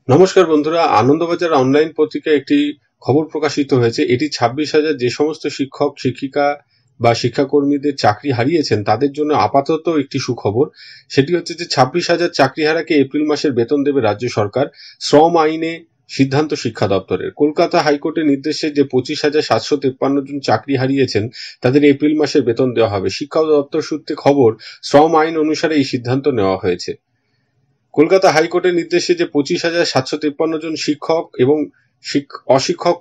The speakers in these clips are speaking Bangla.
নমস্কার বন্ধুরা, আনন্দবাজার অনলাইন পত্রিকায় একটি খবর প্রকাশিত হয়েছে। এটি 26,000 যে সমস্ত শিক্ষক শিক্ষিকা বা শিক্ষাকর্মীদের চাকরি হারিয়েছেন তাদের জন্য আপাতত একটি সুখবর। সেটি হচ্ছে যে 26,000 চাকরিহারাকে এপ্রিল মাসের বেতন দেবে রাজ্য সরকার। শ্রম আইনে সিদ্ধান্ত শিক্ষা দপ্তরের। কলকাতা হাইকোর্টের নির্দেশে যে 25,753 জন চাকরি হারিয়েছেন তাদের এপ্রিল মাসের বেতন দেওয়া হবে। শিক্ষা দপ্তর সূত্রে খবর, শ্রম আইন অনুসারে এই সিদ্ধান্ত নেওয়া হয়েছে। কলকাতা হাইকোর্টের নির্দেশে যে 25,753 জন শিক্ষক এবং অশিক্ষক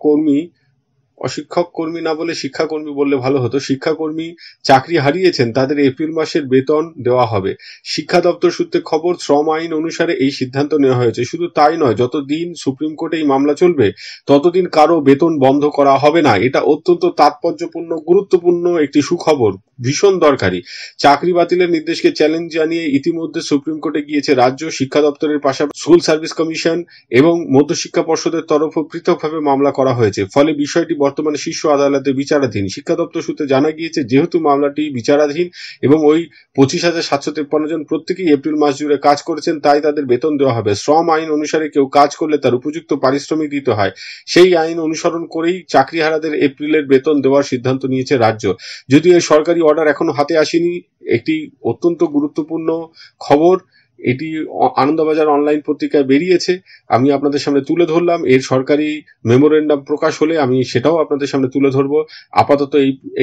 কর্মী না বলে শিক্ষাকর্মী বললে ভালো হতো, শিক্ষাকর্মী চাকরি হারিয়েছেন তাদের এপ্রিল মাসের বেতন দেওয়া হবে। শিক্ষা দপ্তর সূত্রে খবর, শ্রম আইন অনুসারে এই সিদ্ধান্ত নেওয়া হয়েছে। শুধু তাই নয়, যতদিন সুপ্রিম কোর্টে এই মামলা চলবে ততদিন কারো বেতন বন্ধ করা হবে না। এটা অত্যন্ত তাৎপর্যপূর্ণ, গুরুত্বপূর্ণ একটি সুখবর, ভীষণ দরকারি। চাকরি বাতিলের নির্দেশকে চ্যালেঞ্জ জানিয়ে ইতিমধ্যে সুপ্রিম কোর্টে গিয়েছে রাজ্য। শিক্ষা দপ্তরের পাশাপাশি স্কুল সার্ভিস কমিশন এবং মধ্যশিক্ষা পর্ষদের তরফেও পৃথকভাবে মামলা করা হয়েছে। ফলে বিষয়টি বর্তমানে শীর্ষ আদালতে বিচারাধীন। শিক্ষা দপ্তর সূত্রে জানা গিয়েছে, যেহেতু মামলাটি বিচারাধীন এবং ওই 25,753 জন প্রত্যেকেই এপ্রিল মাস জুড়ে কাজ করেছেন, তাই তাদের বেতন দেওয়া হবে। শ্রম আইন অনুসারে কেউ কাজ করলে তার উপযুক্ত পারিশ্রমিক দিতে হয়। সেই আইন অনুসরণ করেই চাকরিহারাদের এপ্রিলের বেতন দেওয়ার সিদ্ধান্ত নিয়েছে রাজ্য। যদিও এই সরকারি অর্ডার এখনো হাতে আসেনি, একটি অত্যন্ত গুরুত্বপূর্ণ খবর। এটি আনন্দবাজার অনলাইন পত্রিকায় বেরিয়েছে, আমি আপনাদের সামনে তুলে ধরলাম। এর সরকারি মেমোরেন্ডাম প্রকাশ হলে আমি সেটাও আপনাদের সামনে তুলে ধরবো। আপাতত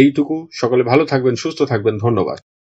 এইটুকু। সকলে ভালো থাকবেন, সুস্থ থাকবেন। ধন্যবাদ।